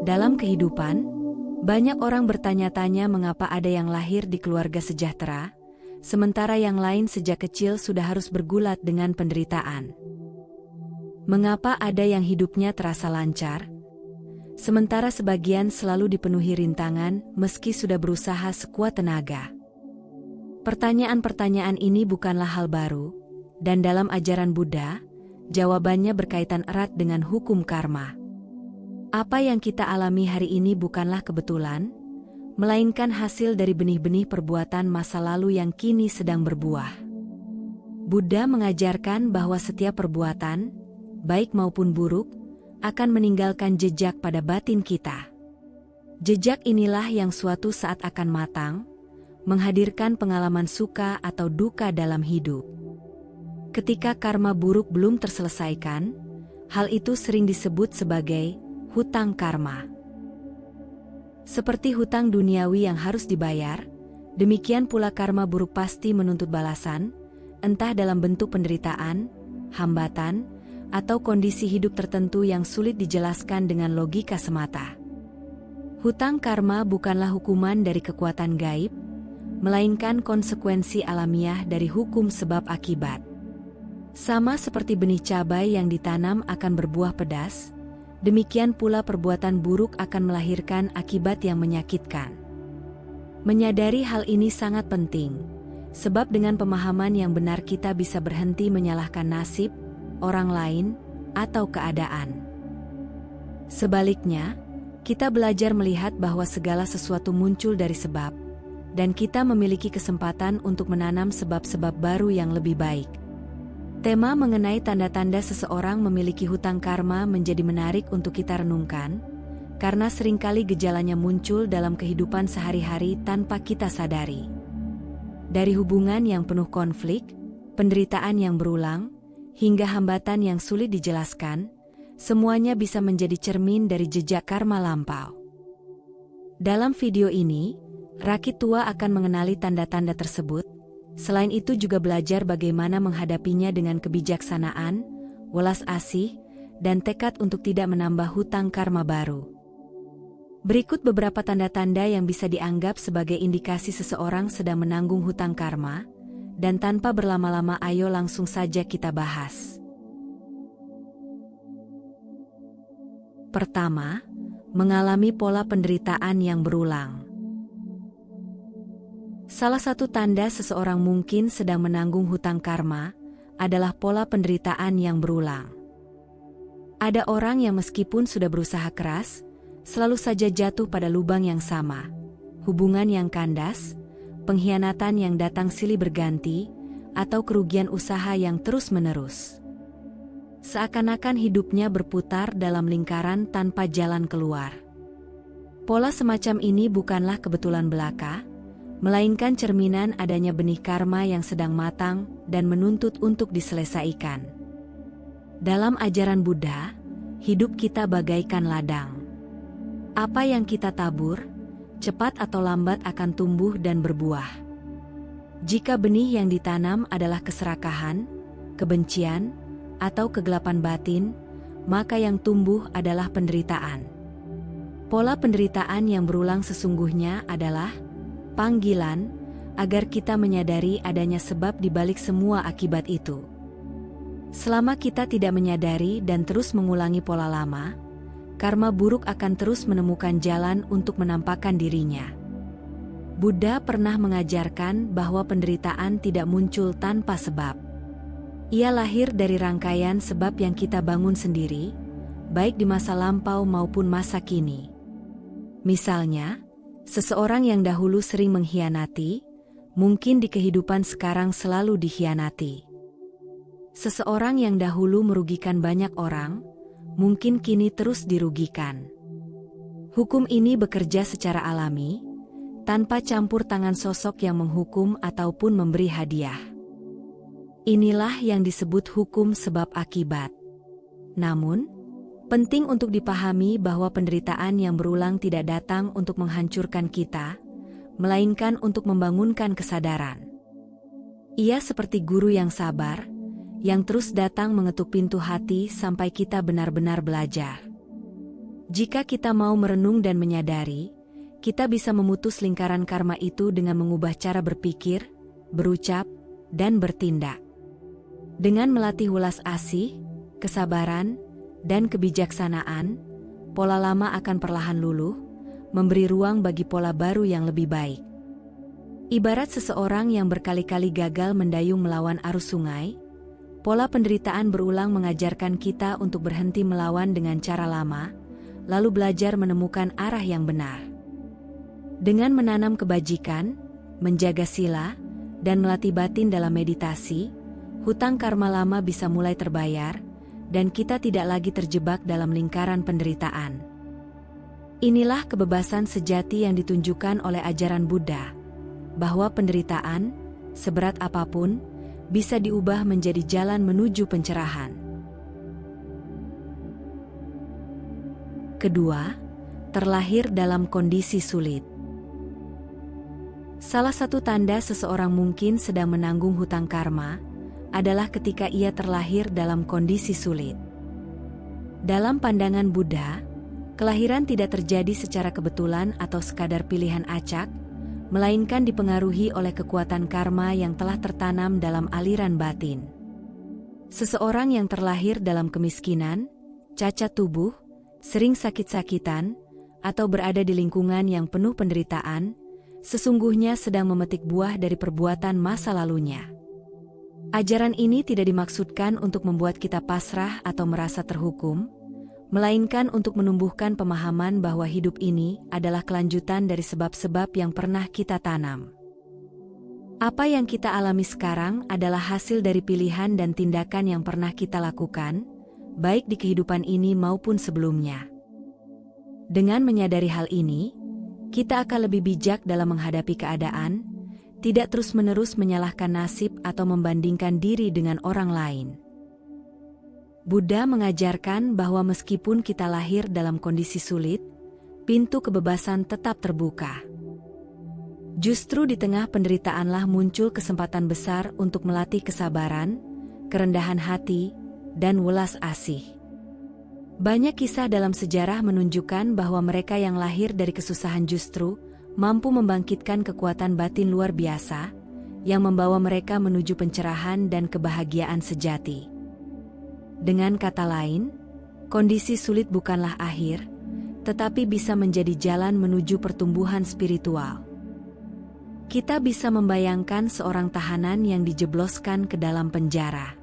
Dalam kehidupan, banyak orang bertanya-tanya mengapa ada yang lahir di keluarga sejahtera, sementara yang lain sejak kecil sudah harus bergulat dengan penderitaan. Mengapa ada yang hidupnya terasa lancar, sementara sebagian selalu dipenuhi rintangan meski sudah berusaha sekuat tenaga? Pertanyaan-pertanyaan ini bukanlah hal baru, dan dalam ajaran Buddha, jawabannya berkaitan erat dengan hukum karma. Apa yang kita alami hari ini bukanlah kebetulan, melainkan hasil dari benih-benih perbuatan masa lalu yang kini sedang berbuah. Buddha mengajarkan bahwa setiap perbuatan, baik maupun buruk, akan meninggalkan jejak pada batin kita. Jejak inilah yang suatu saat akan matang, menghadirkan pengalaman suka atau duka dalam hidup. Ketika karma buruk belum terselesaikan, hal itu sering disebut sebagai hutang karma. Seperti hutang duniawi yang harus dibayar, demikian pula karma buruk pasti menuntut balasan, entah dalam bentuk penderitaan, hambatan, atau kondisi hidup tertentu yang sulit dijelaskan dengan logika semata. Hutang karma bukanlah hukuman dari kekuatan gaib, melainkan konsekuensi alamiah dari hukum sebab akibat. Sama seperti benih cabai yang ditanam akan berbuah pedas, demikian pula perbuatan buruk akan melahirkan akibat yang menyakitkan. Menyadari hal ini sangat penting, sebab dengan pemahaman yang benar kita bisa berhenti menyalahkan nasib, orang lain, atau keadaan. Sebaliknya, kita belajar melihat bahwa segala sesuatu muncul dari sebab, dan kita memiliki kesempatan untuk menanam sebab-sebab baru yang lebih baik. Tema mengenai tanda-tanda seseorang memiliki hutang karma menjadi menarik untuk kita renungkan, karena seringkali gejalanya muncul dalam kehidupan sehari-hari tanpa kita sadari. Dari hubungan yang penuh konflik, penderitaan yang berulang, hingga hambatan yang sulit dijelaskan, semuanya bisa menjadi cermin dari jejak karma lampau. Dalam video ini, Rakit Tua akan mengenali tanda-tanda tersebut. Selain itu juga belajar bagaimana menghadapinya dengan kebijaksanaan, welas asih, dan tekad untuk tidak menambah hutang karma baru. Berikut beberapa tanda-tanda yang bisa dianggap sebagai indikasi seseorang sedang menanggung hutang karma, dan tanpa berlama-lama ayo langsung saja kita bahas. Pertama, mengalami pola penderitaan yang berulang. Salah satu tanda seseorang mungkin sedang menanggung hutang karma adalah pola penderitaan yang berulang. Ada orang yang meskipun sudah berusaha keras, selalu saja jatuh pada lubang yang sama, hubungan yang kandas, pengkhianatan yang datang silih berganti, atau kerugian usaha yang terus-menerus. Seakan-akan hidupnya berputar dalam lingkaran tanpa jalan keluar. Pola semacam ini bukanlah kebetulan belaka, melainkan cerminan adanya benih karma yang sedang matang dan menuntut untuk diselesaikan. Dalam ajaran Buddha, hidup kita bagaikan ladang. Apa yang kita tabur, cepat atau lambat akan tumbuh dan berbuah. Jika benih yang ditanam adalah keserakahan, kebencian, atau kegelapan batin, maka yang tumbuh adalah penderitaan. Pola penderitaan yang berulang sesungguhnya adalah panggilan agar kita menyadari adanya sebab di balik semua akibat itu. Selama kita tidak menyadari dan terus mengulangi pola lama, karma buruk akan terus menemukan jalan untuk menampakkan dirinya. Buddha pernah mengajarkan bahwa penderitaan tidak muncul tanpa sebab. Ia lahir dari rangkaian sebab yang kita bangun sendiri, baik di masa lampau maupun masa kini. Misalnya, seseorang yang dahulu sering mengkhianati, mungkin di kehidupan sekarang selalu dikhianati. Seseorang yang dahulu merugikan banyak orang, mungkin kini terus dirugikan. Hukum ini bekerja secara alami, tanpa campur tangan sosok yang menghukum ataupun memberi hadiah. Inilah yang disebut hukum sebab akibat. Namun, penting untuk dipahami bahwa penderitaan yang berulang tidak datang untuk menghancurkan kita, melainkan untuk membangunkan kesadaran. Ia seperti guru yang sabar, yang terus datang mengetuk pintu hati sampai kita benar-benar belajar. Jika kita mau merenung dan menyadari, kita bisa memutus lingkaran karma itu dengan mengubah cara berpikir, berucap, dan bertindak. Dengan melatih welas asih, kesabaran, dan kebijaksanaan, pola lama akan perlahan luluh, memberi ruang bagi pola baru yang lebih baik. Ibarat seseorang yang berkali-kali gagal mendayung melawan arus sungai, pola penderitaan berulang mengajarkan kita untuk berhenti melawan dengan cara lama, lalu belajar menemukan arah yang benar. Dengan menanam kebajikan, menjaga sila, dan melatih batin dalam meditasi, hutang karma lama bisa mulai terbayar, dan kita tidak lagi terjebak dalam lingkaran penderitaan. Inilah kebebasan sejati yang ditunjukkan oleh ajaran Buddha, bahwa penderitaan, seberat apapun, bisa diubah menjadi jalan menuju pencerahan. Kedua, terlahir dalam kondisi sulit. Salah satu tanda seseorang mungkin sedang menanggung hutang karma adalah ketika ia terlahir dalam kondisi sulit. Dalam pandangan Buddha, kelahiran tidak terjadi secara kebetulan atau sekadar pilihan acak, melainkan dipengaruhi oleh kekuatan karma yang telah tertanam dalam aliran batin. Seseorang yang terlahir dalam kemiskinan, cacat tubuh, sering sakit-sakitan, atau berada di lingkungan yang penuh penderitaan, sesungguhnya sedang memetik buah dari perbuatan masa lalunya. Ajaran ini tidak dimaksudkan untuk membuat kita pasrah atau merasa terhukum, melainkan untuk menumbuhkan pemahaman bahwa hidup ini adalah kelanjutan dari sebab-sebab yang pernah kita tanam. Apa yang kita alami sekarang adalah hasil dari pilihan dan tindakan yang pernah kita lakukan, baik di kehidupan ini maupun sebelumnya. Dengan menyadari hal ini, kita akan lebih bijak dalam menghadapi keadaan, tidak terus-menerus menyalahkan nasib atau membandingkan diri dengan orang lain. Buddha mengajarkan bahwa meskipun kita lahir dalam kondisi sulit, pintu kebebasan tetap terbuka. Justru di tengah penderitaanlah muncul kesempatan besar untuk melatih kesabaran, kerendahan hati, dan welas asih. Banyak kisah dalam sejarah menunjukkan bahwa mereka yang lahir dari kesusahan justru mampu membangkitkan kekuatan batin luar biasa, yang membawa mereka menuju pencerahan dan kebahagiaan sejati. Dengan kata lain, kondisi sulit bukanlah akhir, tetapi bisa menjadi jalan menuju pertumbuhan spiritual. Kita bisa membayangkan seorang tahanan yang dijebloskan ke dalam penjara.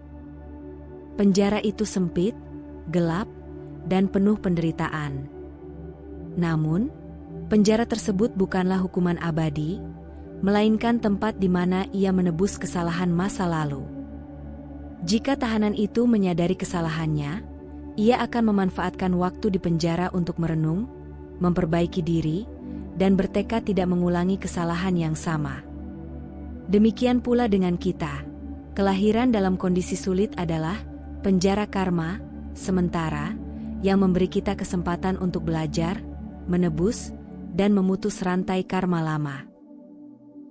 Penjara itu sempit, gelap, dan penuh penderitaan. Namun, penjara tersebut bukanlah hukuman abadi, melainkan tempat di mana ia menebus kesalahan masa lalu. Jika tahanan itu menyadari kesalahannya, ia akan memanfaatkan waktu di penjara untuk merenung, memperbaiki diri, dan bertekad tidak mengulangi kesalahan yang sama. Demikian pula dengan kita. Kelahiran dalam kondisi sulit adalah penjara karma, sementara, yang memberi kita kesempatan untuk belajar, menebus, dan memutus rantai karma lama.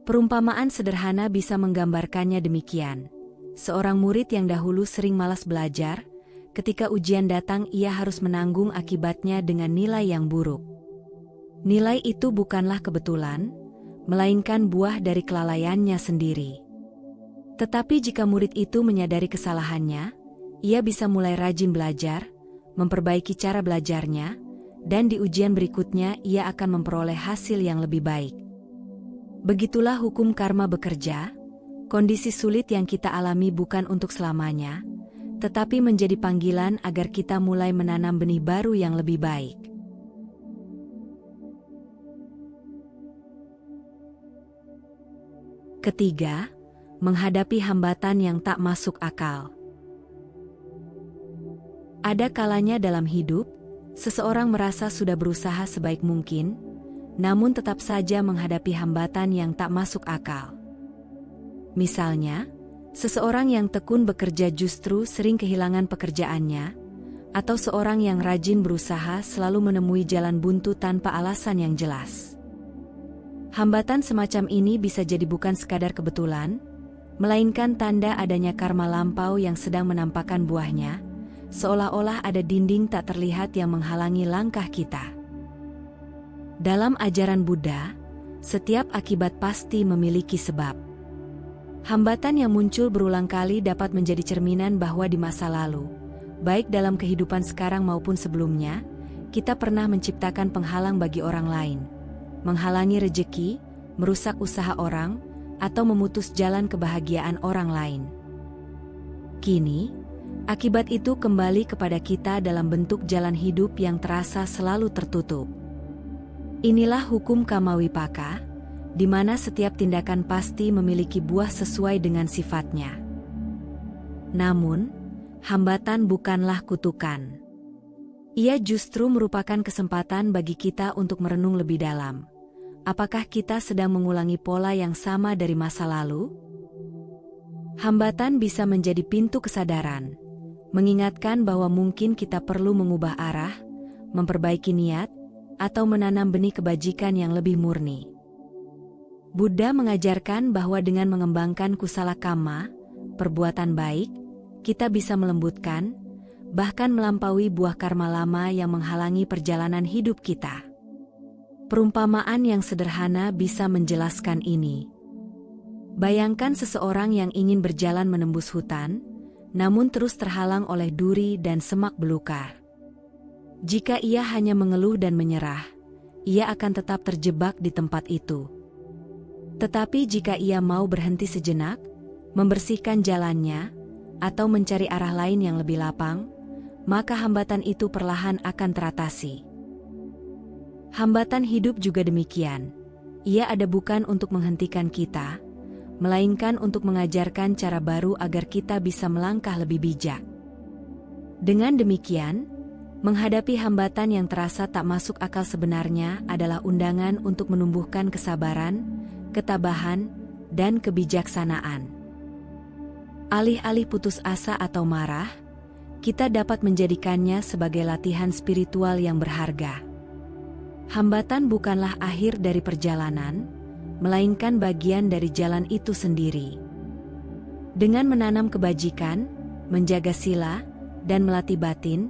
Perumpamaan sederhana bisa menggambarkannya demikian. Seorang murid yang dahulu sering malas belajar, ketika ujian datang ia harus menanggung akibatnya dengan nilai yang buruk. Nilai itu bukanlah kebetulan, melainkan buah dari kelalaiannya sendiri. Tetapi jika murid itu menyadari kesalahannya, ia bisa mulai rajin belajar, memperbaiki cara belajarnya, dan di ujian berikutnya ia akan memperoleh hasil yang lebih baik. Begitulah hukum karma bekerja. Kondisi sulit yang kita alami bukan untuk selamanya, tetapi menjadi panggilan agar kita mulai menanam benih baru yang lebih baik. Ketiga, menghadapi hambatan yang tak masuk akal. Ada kalanya dalam hidup, seseorang merasa sudah berusaha sebaik mungkin, namun tetap saja menghadapi hambatan yang tak masuk akal. Misalnya, seseorang yang tekun bekerja justru sering kehilangan pekerjaannya, atau seorang yang rajin berusaha selalu menemui jalan buntu tanpa alasan yang jelas. Hambatan semacam ini bisa jadi bukan sekadar kebetulan, melainkan tanda adanya karma lampau yang sedang menampakkan buahnya, seolah-olah ada dinding tak terlihat yang menghalangi langkah kita. Dalam ajaran Buddha, setiap akibat pasti memiliki sebab. Hambatan yang muncul berulang kali dapat menjadi cerminan bahwa di masa lalu, baik dalam kehidupan sekarang maupun sebelumnya, kita pernah menciptakan penghalang bagi orang lain, menghalangi rejeki, merusak usaha orang, atau memutus jalan kebahagiaan orang lain. Kini, akibat itu kembali kepada kita dalam bentuk jalan hidup yang terasa selalu tertutup. Inilah hukum Kamawipaka, di mana setiap tindakan pasti memiliki buah sesuai dengan sifatnya. Namun, hambatan bukanlah kutukan. Ia justru merupakan kesempatan bagi kita untuk merenung lebih dalam. Apakah kita sedang mengulangi pola yang sama dari masa lalu? Hambatan bisa menjadi pintu kesadaran, mengingatkan bahwa mungkin kita perlu mengubah arah, memperbaiki niat, atau menanam benih kebajikan yang lebih murni. Buddha mengajarkan bahwa dengan mengembangkan kusala kamma, perbuatan baik, kita bisa melembutkan, bahkan melampaui buah karma lama yang menghalangi perjalanan hidup kita. Perumpamaan yang sederhana bisa menjelaskan ini. Bayangkan seseorang yang ingin berjalan menembus hutan, namun terus terhalang oleh duri dan semak belukar. Jika ia hanya mengeluh dan menyerah, ia akan tetap terjebak di tempat itu. Tetapi jika ia mau berhenti sejenak, membersihkan jalannya, atau mencari arah lain yang lebih lapang, maka hambatan itu perlahan akan teratasi. Hambatan hidup juga demikian. Ia ada bukan untuk menghentikan kita, melainkan untuk mengajarkan cara baru agar kita bisa melangkah lebih bijak. Dengan demikian, menghadapi hambatan yang terasa tak masuk akal sebenarnya adalah undangan untuk menumbuhkan kesabaran, ketabahan, dan kebijaksanaan. Alih-alih putus asa atau marah, kita dapat menjadikannya sebagai latihan spiritual yang berharga. Hambatan bukanlah akhir dari perjalanan, melainkan bagian dari jalan itu sendiri. Dengan menanam kebajikan, menjaga sila, dan melatih batin,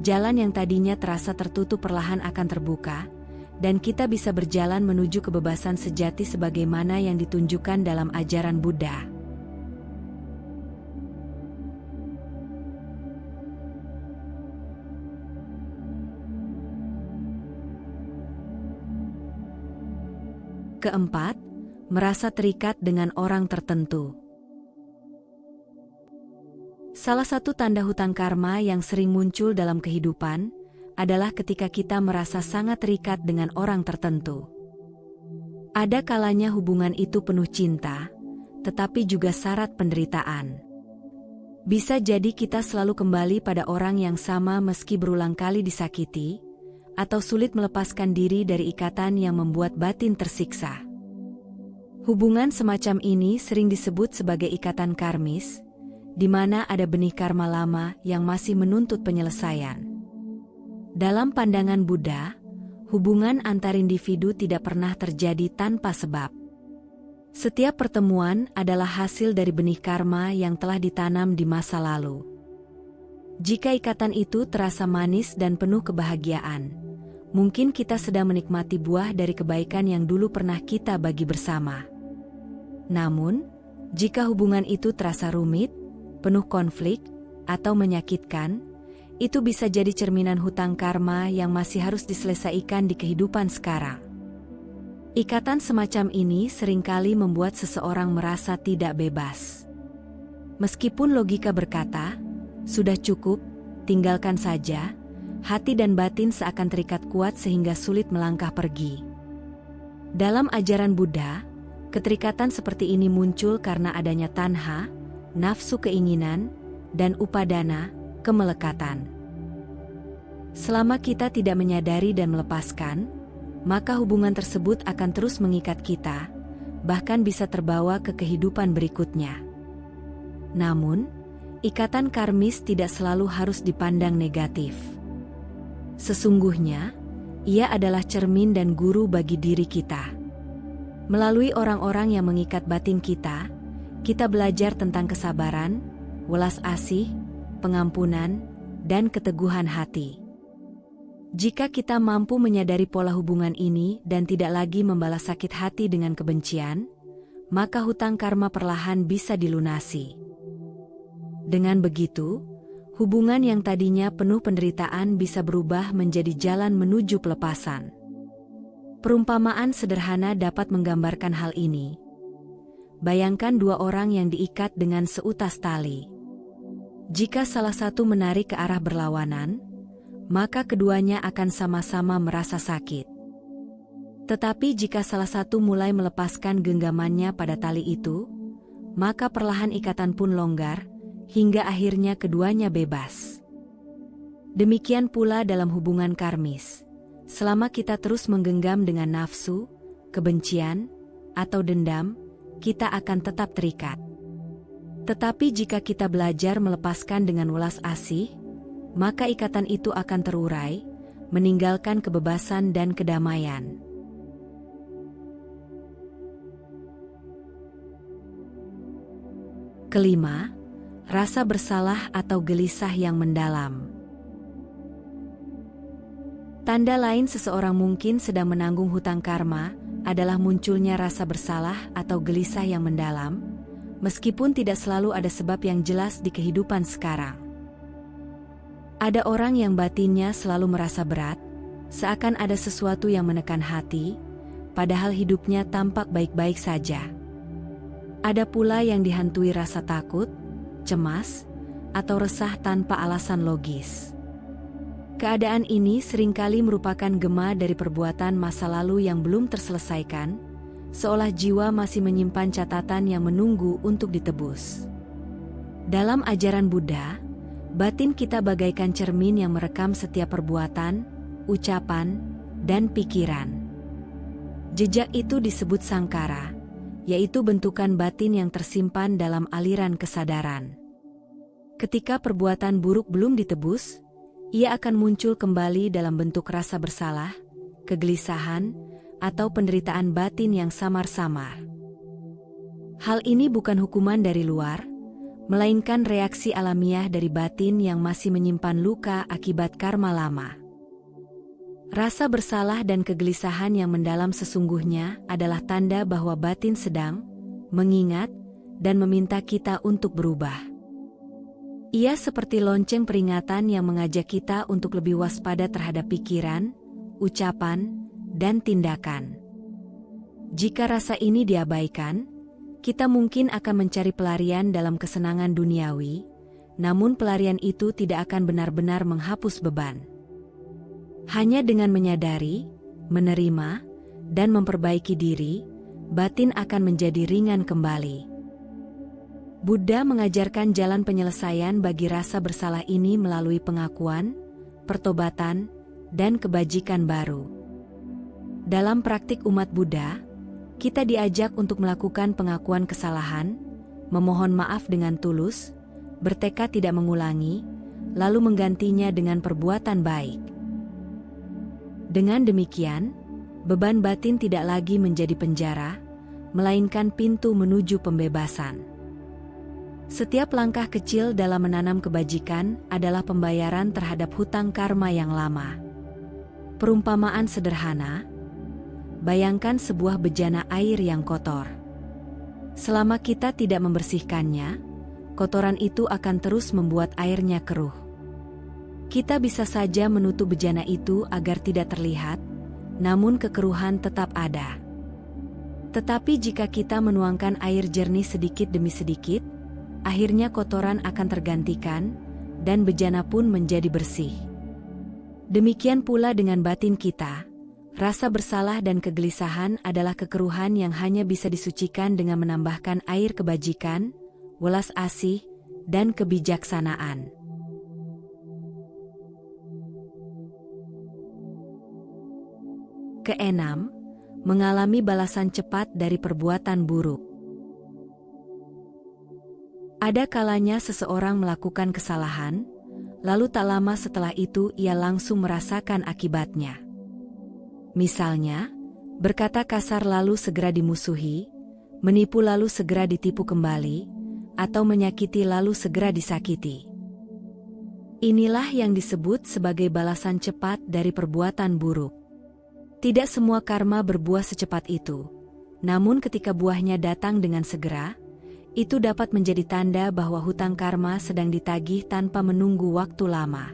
jalan yang tadinya terasa tertutup perlahan akan terbuka, dan kita bisa berjalan menuju kebebasan sejati sebagaimana yang ditunjukkan dalam ajaran Buddha. Keempat, merasa terikat dengan orang tertentu. Salah satu tanda hutang karma yang sering muncul dalam kehidupan adalah ketika kita merasa sangat terikat dengan orang tertentu. Ada kalanya hubungan itu penuh cinta, tetapi juga syarat penderitaan. Bisa jadi kita selalu kembali pada orang yang sama meski berulang kali disakiti, atau sulit melepaskan diri dari ikatan yang membuat batin tersiksa. Hubungan semacam ini sering disebut sebagai ikatan karmis, di mana ada benih karma lama yang masih menuntut penyelesaian. Dalam pandangan Buddha, hubungan antar individu tidak pernah terjadi tanpa sebab. Setiap pertemuan adalah hasil dari benih karma yang telah ditanam di masa lalu. Jika ikatan itu terasa manis dan penuh kebahagiaan, mungkin kita sedang menikmati buah dari kebaikan yang dulu pernah kita bagi bersama. Namun, jika hubungan itu terasa rumit, penuh konflik, atau menyakitkan, itu bisa jadi cerminan hutang karma yang masih harus diselesaikan di kehidupan sekarang. Ikatan semacam ini seringkali membuat seseorang merasa tidak bebas. Meskipun logika berkata, sudah cukup, tinggalkan saja, hati dan batin seakan terikat kuat sehingga sulit melangkah pergi. Dalam ajaran Buddha, keterikatan seperti ini muncul karena adanya tanha, nafsu keinginan, dan upadana, kemelekatan. Selama kita tidak menyadari dan melepaskan, maka hubungan tersebut akan terus mengikat kita, bahkan bisa terbawa ke kehidupan berikutnya. Namun, ikatan karmis tidak selalu harus dipandang negatif. Sesungguhnya, ia adalah cermin dan guru bagi diri kita. Melalui orang-orang yang mengikat batin kita, kita belajar tentang kesabaran, welas asih, pengampunan, dan keteguhan hati. Jika kita mampu menyadari pola hubungan ini dan tidak lagi membalas sakit hati dengan kebencian, maka hutang karma perlahan bisa dilunasi. Dengan begitu, hubungan yang tadinya penuh penderitaan bisa berubah menjadi jalan menuju pelepasan. Perumpamaan sederhana dapat menggambarkan hal ini. Bayangkan dua orang yang diikat dengan seutas tali. Jika salah satu menarik ke arah berlawanan, maka keduanya akan sama-sama merasa sakit. Tetapi jika salah satu mulai melepaskan genggamannya pada tali itu, maka perlahan ikatan pun longgar, hingga akhirnya keduanya bebas. Demikian pula dalam hubungan karmis. Selama kita terus menggenggam dengan nafsu, kebencian, atau dendam, kita akan tetap terikat. Tetapi jika kita belajar melepaskan dengan welas asih, maka ikatan itu akan terurai, meninggalkan kebebasan dan kedamaian. Kelima, rasa bersalah atau gelisah yang mendalam. Tanda lain seseorang mungkin sedang menanggung hutang karma adalah munculnya rasa bersalah atau gelisah yang mendalam, meskipun tidak selalu ada sebab yang jelas di kehidupan sekarang. Ada orang yang batinnya selalu merasa berat, seakan ada sesuatu yang menekan hati, padahal hidupnya tampak baik-baik saja. Ada pula yang dihantui rasa takut, cemas, atau resah tanpa alasan logis. Keadaan ini seringkali merupakan gema dari perbuatan masa lalu yang belum terselesaikan, seolah jiwa masih menyimpan catatan yang menunggu untuk ditebus. Dalam ajaran Buddha, batin kita bagaikan cermin yang merekam setiap perbuatan, ucapan, dan pikiran. Jejak itu disebut sangkara, yaitu bentukan batin yang tersimpan dalam aliran kesadaran. Ketika perbuatan buruk belum ditebus, ia akan muncul kembali dalam bentuk rasa bersalah, kegelisahan, atau penderitaan batin yang samar-samar. Hal ini bukan hukuman dari luar, melainkan reaksi alamiah dari batin yang masih menyimpan luka akibat karma lama. Rasa bersalah dan kegelisahan yang mendalam sesungguhnya adalah tanda bahwa batin sedang mengingat dan meminta kita untuk berubah. Ia seperti lonceng peringatan yang mengajak kita untuk lebih waspada terhadap pikiran, ucapan, dan tindakan. Jika rasa ini diabaikan, kita mungkin akan mencari pelarian dalam kesenangan duniawi, namun pelarian itu tidak akan benar-benar menghapus beban. Hanya dengan menyadari, menerima, dan memperbaiki diri, batin akan menjadi ringan kembali. Buddha mengajarkan jalan penyelesaian bagi rasa bersalah ini melalui pengakuan, pertobatan, dan kebajikan baru. Dalam praktik umat Buddha, kita diajak untuk melakukan pengakuan kesalahan, memohon maaf dengan tulus, bertekad tidak mengulangi, lalu menggantinya dengan perbuatan baik. Dengan demikian, beban batin tidak lagi menjadi penjara, melainkan pintu menuju pembebasan. Setiap langkah kecil dalam menanam kebajikan adalah pembayaran terhadap hutang karma yang lama. Perumpamaan sederhana, bayangkan sebuah bejana air yang kotor. Selama kita tidak membersihkannya, kotoran itu akan terus membuat airnya keruh. Kita bisa saja menutup bejana itu agar tidak terlihat, namun kekeruhan tetap ada. Tetapi jika kita menuangkan air jernih sedikit demi sedikit, akhirnya kotoran akan tergantikan, dan bejana pun menjadi bersih. Demikian pula dengan batin kita. Rasa bersalah dan kegelisahan adalah kekeruhan yang hanya bisa disucikan dengan menambahkan air kebajikan, welas asih, dan kebijaksanaan. Keenam, mengalami balasan cepat dari perbuatan buruk. Ada kalanya seseorang melakukan kesalahan, lalu tak lama setelah itu ia langsung merasakan akibatnya. Misalnya, berkata kasar lalu segera dimusuhi, menipu lalu segera ditipu kembali, atau menyakiti lalu segera disakiti. Inilah yang disebut sebagai balasan cepat dari perbuatan buruk. Tidak semua karma berbuah secepat itu. Namun ketika buahnya datang dengan segera, itu dapat menjadi tanda bahwa hutang karma sedang ditagih tanpa menunggu waktu lama.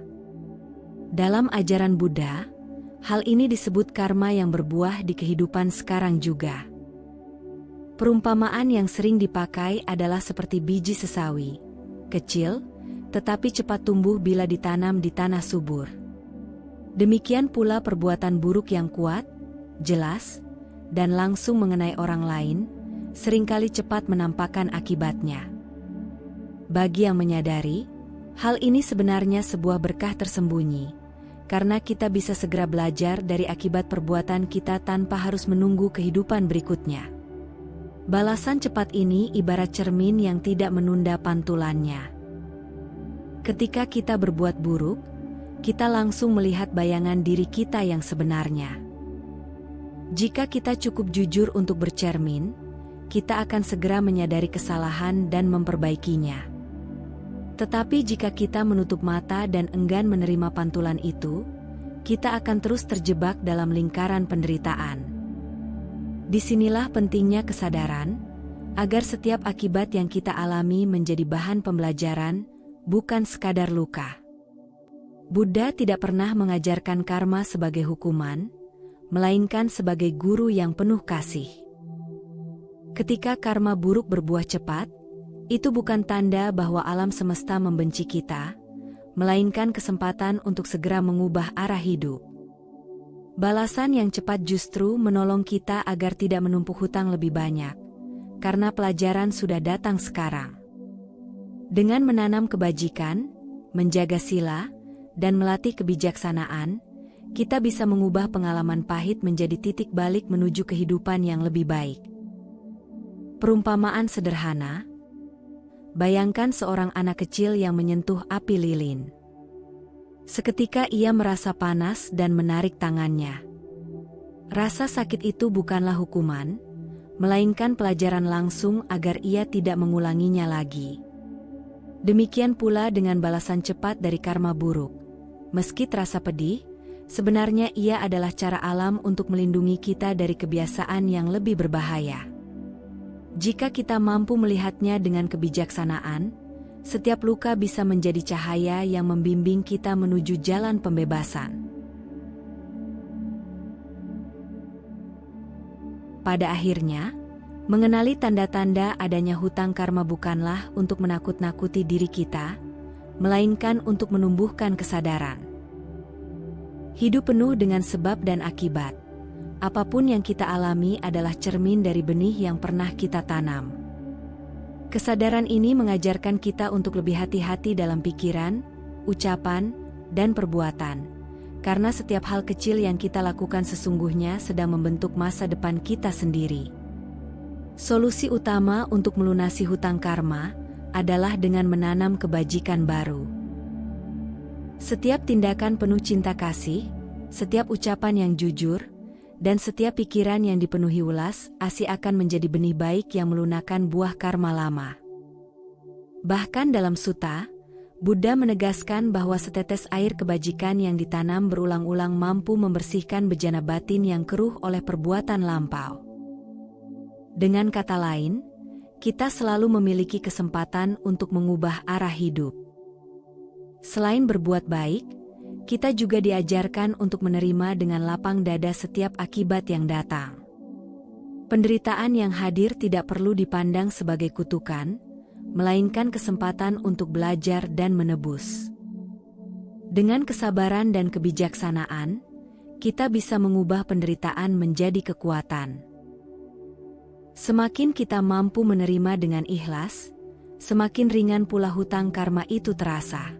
Dalam ajaran Buddha, hal ini disebut karma yang berbuah di kehidupan sekarang juga. Perumpamaan yang sering dipakai adalah seperti biji sesawi, kecil, tetapi cepat tumbuh bila ditanam di tanah subur. Demikian pula perbuatan buruk yang kuat, jelas, dan langsung mengenai orang lain, seringkali cepat menampakkan akibatnya. Bagi yang menyadari, hal ini sebenarnya sebuah berkah tersembunyi, karena kita bisa segera belajar dari akibat perbuatan kita tanpa harus menunggu kehidupan berikutnya. Balasan cepat ini ibarat cermin yang tidak menunda pantulannya. Ketika kita berbuat buruk, kita langsung melihat bayangan diri kita yang sebenarnya. Jika kita cukup jujur untuk bercermin, kita akan segera menyadari kesalahan dan memperbaikinya. Tetapi jika kita menutup mata dan enggan menerima pantulan itu, kita akan terus terjebak dalam lingkaran penderitaan. Disinilah pentingnya kesadaran, agar setiap akibat yang kita alami menjadi bahan pembelajaran, bukan sekadar luka. Buddha tidak pernah mengajarkan karma sebagai hukuman, melainkan sebagai guru yang penuh kasih. Ketika karma buruk berbuah cepat, itu bukan tanda bahwa alam semesta membenci kita, melainkan kesempatan untuk segera mengubah arah hidup. Balasan yang cepat justru menolong kita agar tidak menumpuk hutang lebih banyak, karena pelajaran sudah datang sekarang. Dengan menanam kebajikan, menjaga sila, dan melatih kebijaksanaan, kita bisa mengubah pengalaman pahit menjadi titik balik menuju kehidupan yang lebih baik. Perumpamaan sederhana. Bayangkan seorang anak kecil yang menyentuh api lilin. Seketika ia merasa panas dan menarik tangannya. Rasa sakit itu bukanlah hukuman, melainkan pelajaran langsung agar ia tidak mengulanginya lagi. Demikian pula dengan balasan cepat dari karma buruk. Meski terasa pedih, sebenarnya ia adalah cara alam untuk melindungi kita dari kebiasaan yang lebih berbahaya. Jika kita mampu melihatnya dengan kebijaksanaan, setiap luka bisa menjadi cahaya yang membimbing kita menuju jalan pembebasan. Pada akhirnya, mengenali tanda-tanda adanya hutang karma bukanlah untuk menakut-nakuti diri kita, melainkan untuk menumbuhkan kesadaran. Hidup penuh dengan sebab dan akibat. Apapun yang kita alami adalah cermin dari benih yang pernah kita tanam. Kesadaran ini mengajarkan kita untuk lebih hati-hati dalam pikiran, ucapan, dan perbuatan, karena setiap hal kecil yang kita lakukan sesungguhnya sedang membentuk masa depan kita sendiri. Solusi utama untuk melunasi hutang karma adalah dengan menanam kebajikan baru. Setiap tindakan penuh cinta kasih, setiap ucapan yang jujur, dan setiap pikiran yang dipenuhi ulas asih akan menjadi benih baik yang melunakkan buah karma lama. Bahkan dalam sutta, Buddha menegaskan bahwa setetes air kebajikan yang ditanam berulang-ulang mampu membersihkan bejana batin yang keruh oleh perbuatan lampau. Dengan kata lain, kita selalu memiliki kesempatan untuk mengubah arah hidup. Selain berbuat baik, kita juga diajarkan untuk menerima dengan lapang dada setiap akibat yang datang. Penderitaan yang hadir tidak perlu dipandang sebagai kutukan, melainkan kesempatan untuk belajar dan menebus. Dengan kesabaran dan kebijaksanaan, kita bisa mengubah penderitaan menjadi kekuatan. Semakin kita mampu menerima dengan ikhlas, semakin ringan pula hutang karma itu terasa.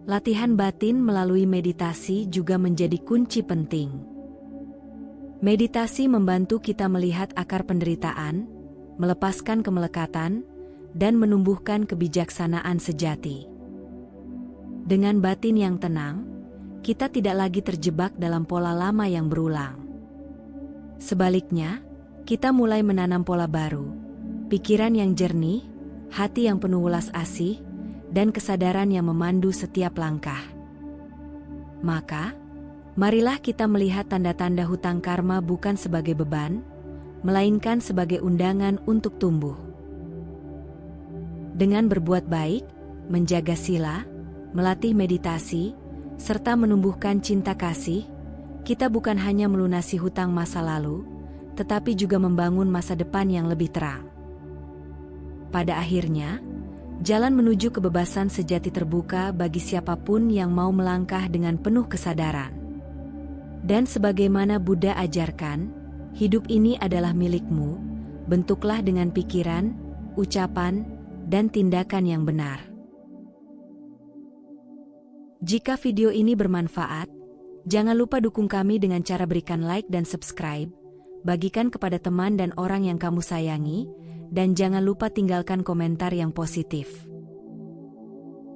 Latihan batin melalui meditasi juga menjadi kunci penting. Meditasi membantu kita melihat akar penderitaan, melepaskan kemelekatan, dan menumbuhkan kebijaksanaan sejati. Dengan batin yang tenang, kita tidak lagi terjebak dalam pola lama yang berulang. Sebaliknya, kita mulai menanam pola baru, pikiran yang jernih, hati yang penuh ulas asih, dan kesadaran yang memandu setiap langkah. Maka, marilah kita melihat tanda-tanda hutang karma bukan sebagai beban, melainkan sebagai undangan untuk tumbuh. Dengan berbuat baik, menjaga sila, melatih meditasi, serta menumbuhkan cinta kasih, kita bukan hanya melunasi hutang masa lalu, tetapi juga membangun masa depan yang lebih terang. Pada akhirnya, jalan menuju kebebasan sejati terbuka bagi siapapun yang mau melangkah dengan penuh kesadaran. Dan sebagaimana Buddha ajarkan, hidup ini adalah milikmu, bentuklah dengan pikiran, ucapan, dan tindakan yang benar. Jika video ini bermanfaat, jangan lupa dukung kami dengan cara berikan like dan subscribe, bagikan kepada teman dan orang yang kamu sayangi, dan jangan lupa tinggalkan komentar yang positif.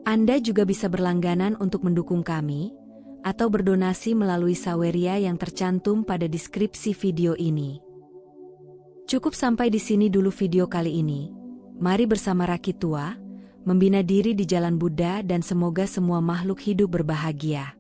Anda juga bisa berlangganan untuk mendukung kami, atau berdonasi melalui saweria yang tercantum pada deskripsi video ini. Cukup sampai di sini dulu video kali ini. Mari bersama Rakitua, membina diri di jalan Buddha dan semoga semua makhluk hidup berbahagia.